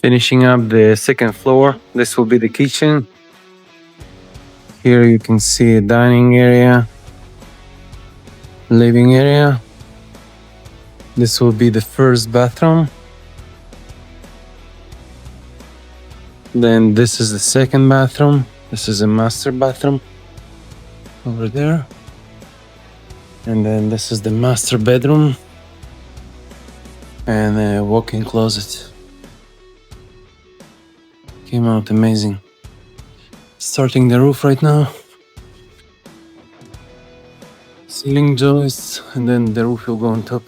Finishing up the second floor, this will be the kitchen. Here you can see a dining area, living area. This will be the first bathroom. Then this is the second bathroom. This is a master bathroom over there. And then this is the master bedroom and a walk-in closet. Came out amazing. Starting the roof right now. Ceiling joists, and then the roof will go on top.